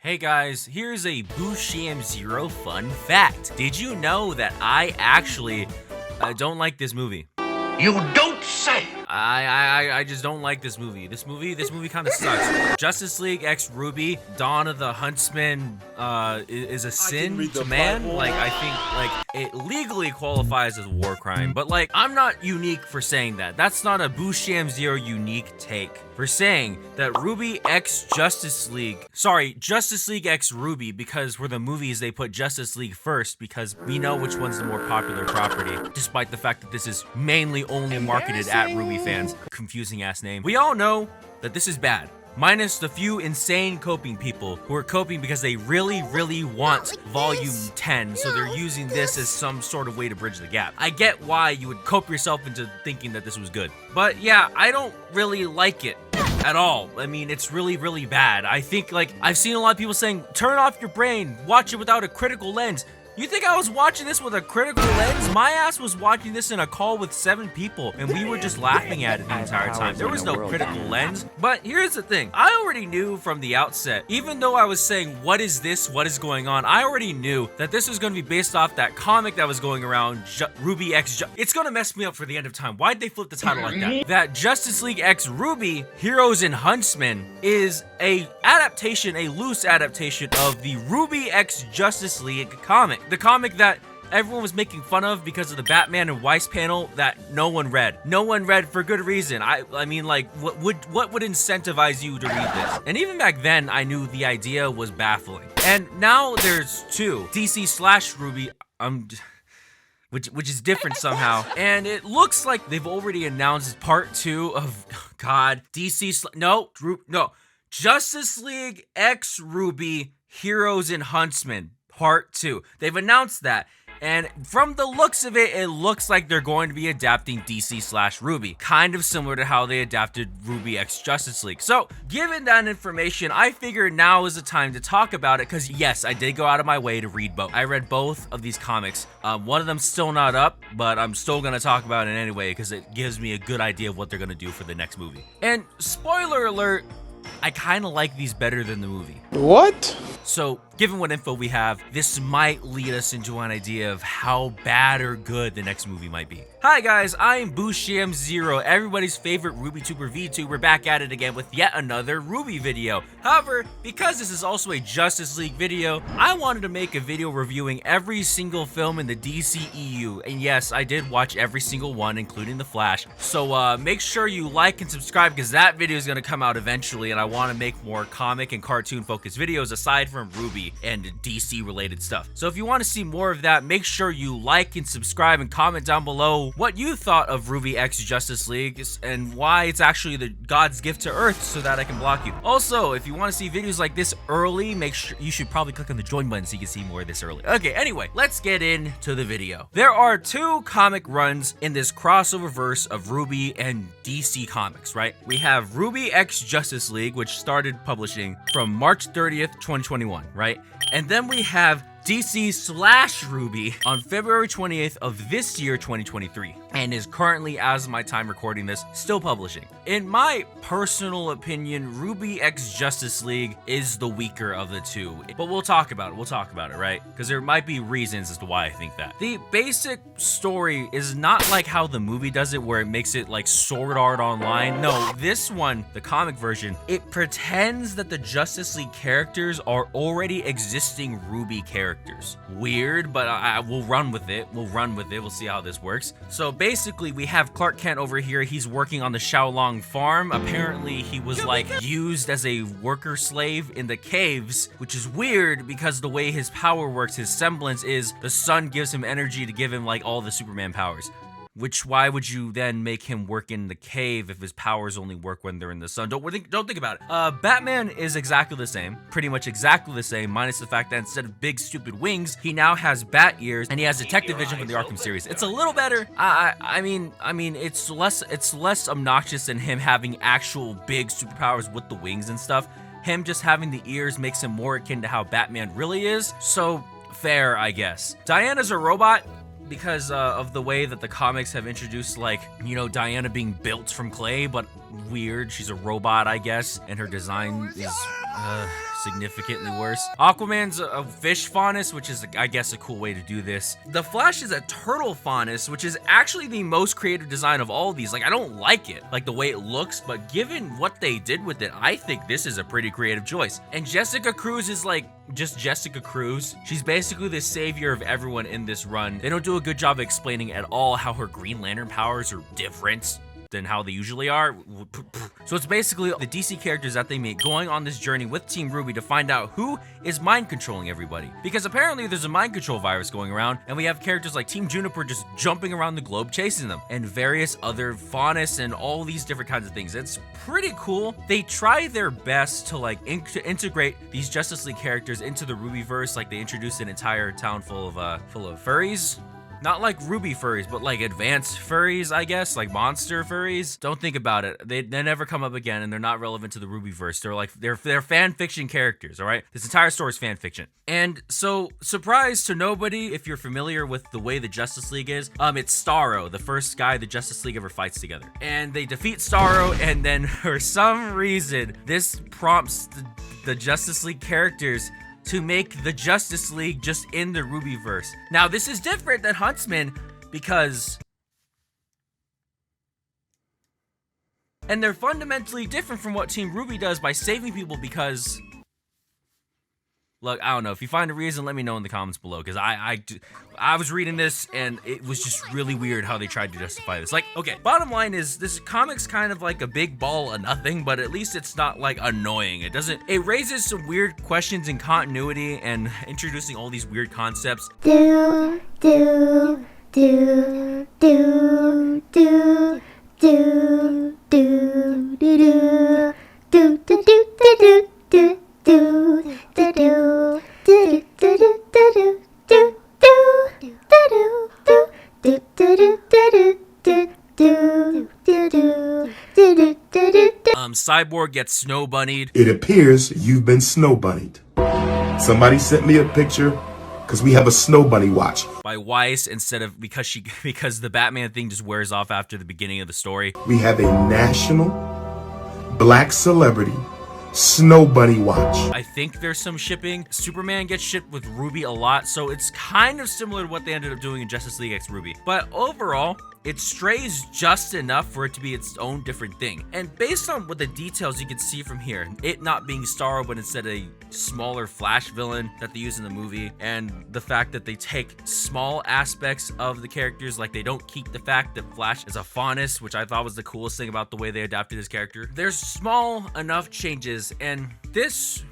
Hey guys, here's a Busham Zero fun fact. Did you know that I actually don't like this movie? You don't say! I just don't like this movie. This movie kind of sucks. Justice League X RWBY, Dawn of the Huntsman, is a sin to man. Like, I think, like, it legally qualifies as a war crime, but, like, I'm not unique for saying that. That's not a Busham Zero unique take for saying that RWBY X Justice League, Justice League X RWBY, because for the movies they put Justice League first because we know which one's the more popular property, despite the fact that this is mainly only marketed at RWBY fans. Confusing ass name. We all know that this is bad. Minus the few insane coping people who are coping because they really want volume 10, so they're using this as some sort of way to bridge the gap. I get why you would cope yourself into thinking that this was good. But yeah, I don't really like it at all. I mean, it's really bad. I think, like, I've seen a lot of people saying, turn off your brain, watch it without a critical lens. You think I was watching this with a critical lens? My ass was watching this in a call with 7 people, and we were just laughing at it the entire time. There was no critical lens. But here's the thing. I already knew from the outset, even though I was saying, what is this? What is going on? I already knew that this was going to be based off that comic that was going around, RWBY X It's going to mess me up for the end of time. Why'd they flip the title like that? That Justice League X RWBY, Heroes Huntsman, is a loose adaptation of the RWBY X Justice League comic. The comic that everyone was making fun of because of the Batman and Weiss panel that no one read. No one read for good reason. I mean, like, what would incentivize you to read this? And even back then, I knew the idea was baffling. And now there's 2, DC/RWBY, which is different somehow. And it looks like they've already announced part 2 of, Justice League X RWBY, Heroes Huntsman. Part 2. They've announced that, and from the looks of it, it looks like they're going to be adapting DC/RWBY, kind of similar to how they adapted RWBY X Justice League. So, given that information, I figured now is the time to talk about it, because yes, I did go out of my way to read both. I read both of these comics. One of them's still not up, but I'm still going to talk about it anyway, because it gives me a good idea of what they're going to do for the next movie. And spoiler alert, I kind of like these better than the movie. What? So, given what info we have, this might lead us into an idea of how bad or good the next movie might be. Hi guys, I'm Busham Zero, everybody's favorite RWBYtuber VTuber, back at it again with yet another RWBY video. However, because this is also a Justice League video, I wanted to make a video reviewing every single film in the DCEU. And yes, I did watch every single one, including The Flash. So make sure you like and subscribe, because that video is going to come out eventually, and I want to make more comic and cartoon focused videos aside from RWBY and DC related stuff. So if you want to see more of that, make sure you like and subscribe and comment down below what you thought of RWBY X Justice League and why it's actually the God's gift to Earth, so that I can block you. Also, if you want to see videos like this early, make sure you should probably click on the join button so you can see more of this early. Okay, anyway, let's get into the video. There are 2 comic runs in this crossover verse of RWBY and DC Comics, right? We have RWBY X Justice League, which started publishing from March 30th, 2021, right? And then we have DC/RWBY on February 28th of this year, 2023, and is currently, as of my time recording this, still publishing. In my personal opinion, RWBY X Justice League is the weaker of the 2, but we'll talk about it, right? Because there might be reasons as to why I think that. The basic story is not like how the movie does it, where it makes it like Sword Art Online. No, this one, the comic version, it pretends that the Justice League characters are already existing RWBY characters. Weird, but we'll run with it. We'll see how this works. So basically, we have Clark Kent over here. He's working on the Shaolong farm. Apparently, he was like used as a worker slave in the caves, which is weird because the way his power works, his semblance is the sun gives him energy to give him like all the Superman powers. Why would you then make him work in the cave if his powers only work when they're in the sun? Don't think about it. Batman is exactly the same, pretty much exactly the same, minus the fact that instead of big stupid wings, he now has bat ears and he has detective vision from the Arkham series. It's a little better. I mean, it's less obnoxious than him having actual big superpowers with the wings and stuff. Him just having the ears makes him more akin to how Batman really is. So fair, I guess. Diana's a robot. because of the way that the comics have introduced, like, you know, Diana being built from clay, but weird. She's a robot, I guess, and her design is significantly worse. Aquaman's a fish faunus, which is, I guess, a cool way to do this. The Flash is a turtle faunus, which is actually the most creative design of all of these. Like, I don't like it, like the way it looks, but given what they did with it, I think this is a pretty creative choice. And Jessica Cruz is like just Jessica Cruz. She's basically the savior of everyone in this run. They don't do a good job of explaining at all how her Green Lantern powers are different than how they usually are. So it's basically the DC characters that they meet going on this journey with Team RWBY to find out who is mind controlling everybody. Because apparently there's a mind control virus going around, and we have characters like Team Juniper just jumping around the globe chasing them, and various other faunus and all these different kinds of things. It's pretty cool. They try their best to like integrate these Justice League characters into the RWBYverse. Like they introduced an entire town full of furries. Not like RWBY furries, but like advanced furries, I guess, like monster furries. Don't think about it. They never come up again, and they're not relevant to the RWBYverse. They're fan fiction characters, all right? This entire story is fan fiction. And so, surprise to nobody, if you're familiar with the way the Justice League is, it's Starro, the first guy the Justice League ever fights together. And they defeat Starro, and then for some reason, this prompts the Justice League characters to make the Justice League just in the RWBYverse. Now, this is different than Huntsman because... And they're fundamentally different from what Team RWBY does by saving people because... Look, I don't know. If you find a reason, let me know in the comments below, because I was reading this, and it was just really weird how they tried to justify this. Like, okay, bottom line is, this comic's kind of like a big ball of nothing, but at least it's not, like, annoying. It raises some weird questions in continuity and introducing all these weird concepts. Cyborg gets snow bunnied. It appears you've been snow bunnied. Somebody sent me a picture because we have a snow bunny watch. By Weiss instead of because the Batman thing just wears off after the beginning of the story. We have a national black celebrity snow bunny watch. I think there's some shipping. Superman gets shipped with RWBY a lot, so it's kind of similar to what they ended up doing in Justice League X RWBY. But overall, it strays just enough for it to be its own different thing. And based on what the details you can see from here, it not being Starro, but instead a smaller Flash villain that they use in the movie, and the fact that they take small aspects of the characters, like they don't keep the fact that Flash is a faunus, which I thought was the coolest thing about the way they adapted his character. There's small enough changes, and this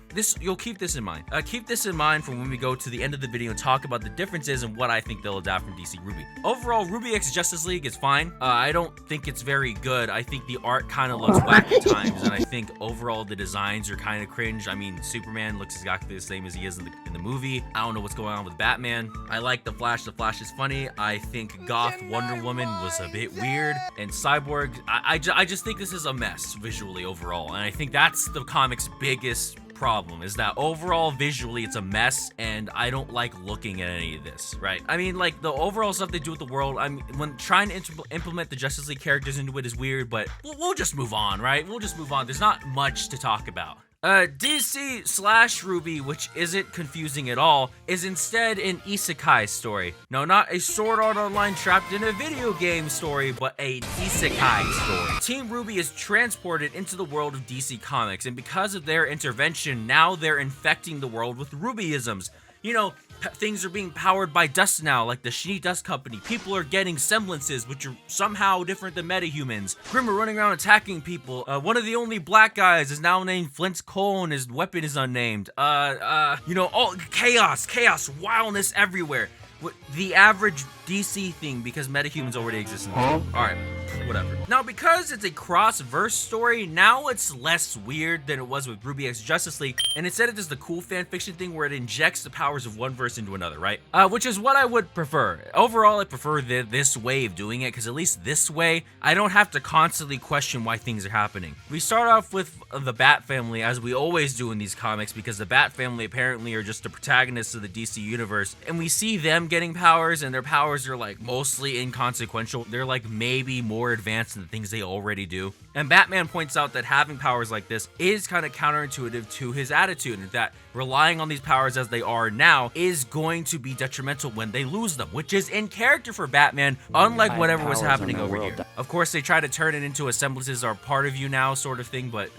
you'll keep this in mind. Keep this in mind for when we go to the end of the video and talk about the differences and what I think they'll adapt from DC RWBY. Overall, RWBY X Justice League is fine. I don't think it's very good. I think the art kind of looks whack at times, and I think overall the designs are kind of cringe. I mean, Superman looks exactly the same as he is in the movie. I don't know what's going on with Batman. I like the Flash. The Flash is funny. I think Goth Wonder Woman was a bit weird, and Cyborg, I just think this is a mess visually overall, and I think that's the comic's biggest problem, is that overall visually it's a mess, and I don't like looking at any of this, right? I mean, like, the overall stuff they do with the world, when trying to implement the Justice League characters into it is weird, but we'll just move on, right? We'll just move on. There's not much to talk about. DC / RWBY, which isn't confusing at all, is instead an isekai story. No, not a Sword Art Online trapped in a video game story, but a isekai story. Team RWBY is transported into the world of DC Comics, and because of their intervention, now they're infecting the world with RWBYisms. You know, things are being powered by dust now, like the Shini Dust Company. People are getting semblances, which are somehow different than metahumans. Grimm are running around attacking people. One of the only black guys is now named Flint's Cole, and his weapon is unnamed. You know, all chaos, wildness everywhere. The average DC thing, because metahumans already exist in the world. Alright, whatever. Now, because it's a cross-verse story, now it's less weird than it was with RWBY X Justice League, and instead it does the cool fanfiction thing where it injects the powers of one verse into another, right? Which is what I would prefer. Overall, I prefer this way of doing it, because at least this way, I don't have to constantly question why things are happening. We start off with the Bat family, as we always do in these comics, because the Bat family apparently are just the protagonists of the DC universe, and we see them getting powers, and their powers powers are like mostly inconsequential. They're like maybe more advanced than the things they already do. And Batman points out that having powers like this is kind of counterintuitive to his attitude, and that relying on these powers as they are now is going to be detrimental when they lose them, which is in character for Batman, unlike whatever was happening over here. Of course, they try to turn it into a semblances are part of you now sort of thing, but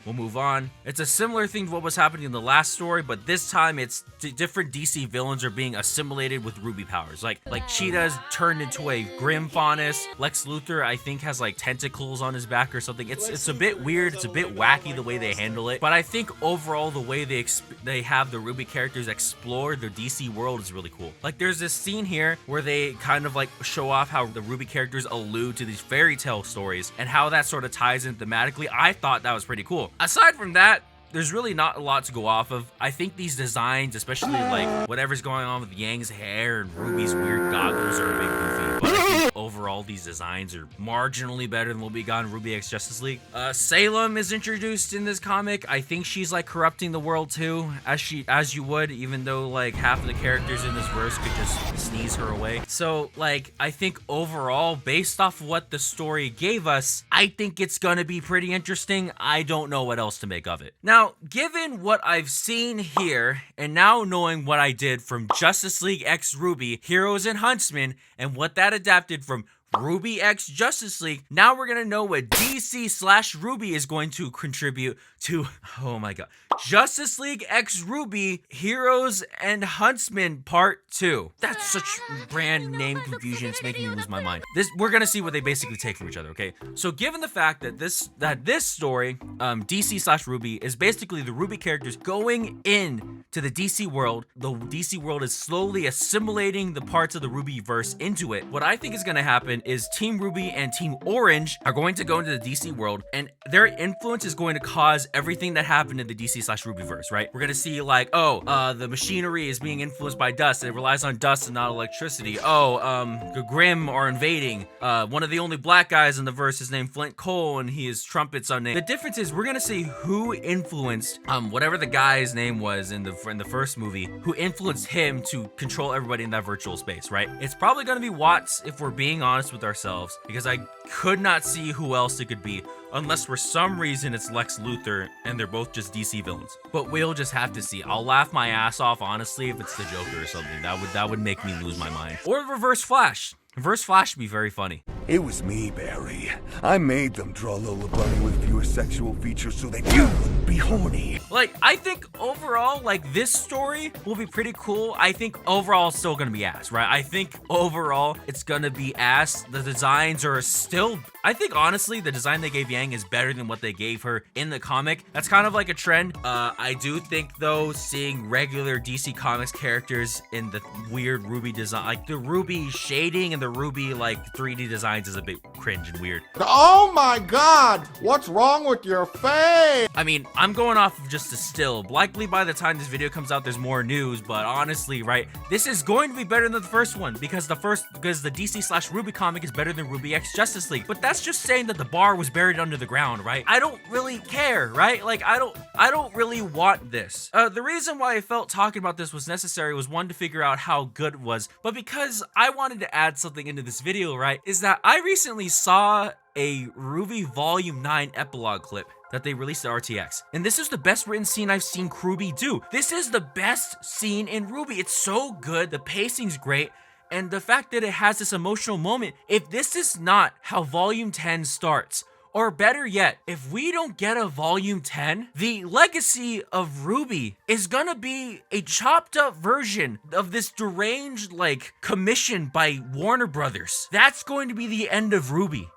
we'll move on. It's a similar thing to what was happening in the last story, but this time it's different DC villains are being assimilated with RWBY powers. Like Cheetah's turned into a Grim Faunus. Lex Luthor, I think, has like tentacles on his back or something. It's a bit weird. It's a bit wacky the way they handle it. But I think overall the way they have the RWBY characters explore their DC world is really cool. Like there's this scene here where they kind of like show off how the RWBY characters allude to these fairy tale stories and how that sort of ties in thematically. I thought that was pretty cool. Aside from that, there's really not a lot to go off of. I think these designs, especially like whatever's going on with Yang's hair and Ruby's weird goggles, are a bit goofy. But I think overall these designs are marginally better than what we got in RWBY X Justice League. Salem is introduced in this comic. I think she's like corrupting the world too, as you would, even though like half of the characters in this verse could just sneeze her away. So like I think overall, based off what the story gave us, I think it's gonna be pretty interesting. I don't know what else to make of it. Now, given what I've seen here, and now knowing what I did from Justice League X RWBY, Heroes and Huntsman, and what that adapted from RWBY X Justice League, now we're gonna know what DC/RWBY is going to contribute to, oh my god, Justice League X RWBY, Heroes and Huntsman Part 2. That's such brand name confusion, it's making me lose my mind. We're gonna see what they basically take from each other, okay? So given the fact that this story, DC/RWBY, is basically the RWBY characters going in to the DC world, the DC world is slowly assimilating the parts of the RWBY verse into it. What I think is gonna happen is Team RWBY and Team Orange are going to go into the DC world, and their influence is going to cause everything that happened in the DC/RWBY verse, right? We're gonna see like, the machinery is being influenced by dust. It relies on dust and not electricity. The Grimm are invading. One of the only black guys in the verse is named Flint Cole, and his trumpet's unnamed. The difference is we're gonna see who influenced whatever the guy's name was in the first movie, who influenced him to control everybody in that virtual space, right? It's probably gonna be Watts, if we're being honest with ourselves, because I could not see who else it could be unless for some reason it's Lex Luthor and they're both just DC villains. But we'll just have to see. I'll laugh my ass off, honestly, if it's the Joker or something. That would make me lose my mind. Or Reverse Flash. Reverse Flash would be very funny. It was me, Barry. I made them draw Lola Bunny with fewer sexual features so that you wouldn't be horny. Like, I think overall, like, this story will be pretty cool. I think overall it's still gonna be ass, right? I think overall it's gonna be ass. The designs are still... I think, honestly, the design they gave Yang is better than what they gave her in the comic. That's kind of like a trend. I do think, though, seeing regular DC Comics characters in the weird RWBY design, like the RWBY shading and the RWBY, like, 3D designs is a bit cringe and weird. Oh my god! What's wrong with your face? I mean, I'm going off of just a still. Likely by the time this video comes out, there's more news, but honestly, right, this is going to be better than the first one because the DC/RWBY comic is better than RWBY X Justice League. But that's just saying that the bar was buried under the ground, right? I don't really care, right? Like, I don't really want this. The reason why I felt talking about this was necessary was, one, to figure out how good it was, but because I wanted to add something into this video, right, is that I recently saw a RWBY Volume 9 epilogue clip that they released at RTX. And this is the best written scene I've seen RWBY do. This is the best scene in RWBY. It's so good. The pacing's great. And the fact that it has this emotional moment, if this is not how Volume 10 starts, or better yet, if we don't get a Volume 10, the legacy of RWBY is gonna be a chopped up version of this deranged, like, commission by Warner Brothers. That's going to be the end of RWBY.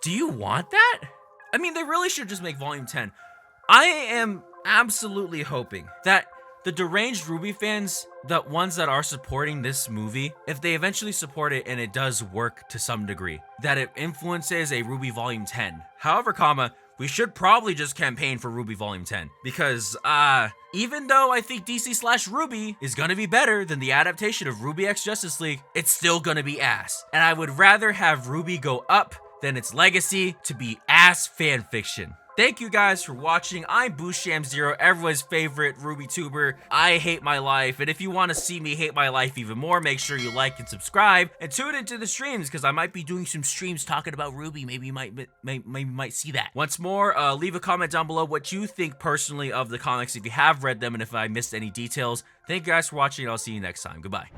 Do you want that? I mean, they really should just make Volume 10. I am absolutely hoping that the deranged RWBY fans, the ones that are supporting this movie, if they eventually support it and it does work to some degree, that it influences a RWBY Volume 10. However, we should probably just campaign for RWBY Volume 10. Because, even though I think DC/RWBY is gonna be better than the adaptation of RWBY X Justice League, it's still gonna be ass. And I would rather have RWBY go up than its legacy to be ass fanfiction. Thank you guys for watching. I'm Boosham0, everyone's favorite RWBY tuber. I hate my life, and if you want to see me hate my life even more, make sure you like and subscribe, and tune into the streams, because I might be doing some streams talking about RWBY. Maybe you might see that. Once more, leave a comment down below what you think personally of the comics, if you have read them, and if I missed any details. Thank you guys for watching, and I'll see you next time. Goodbye.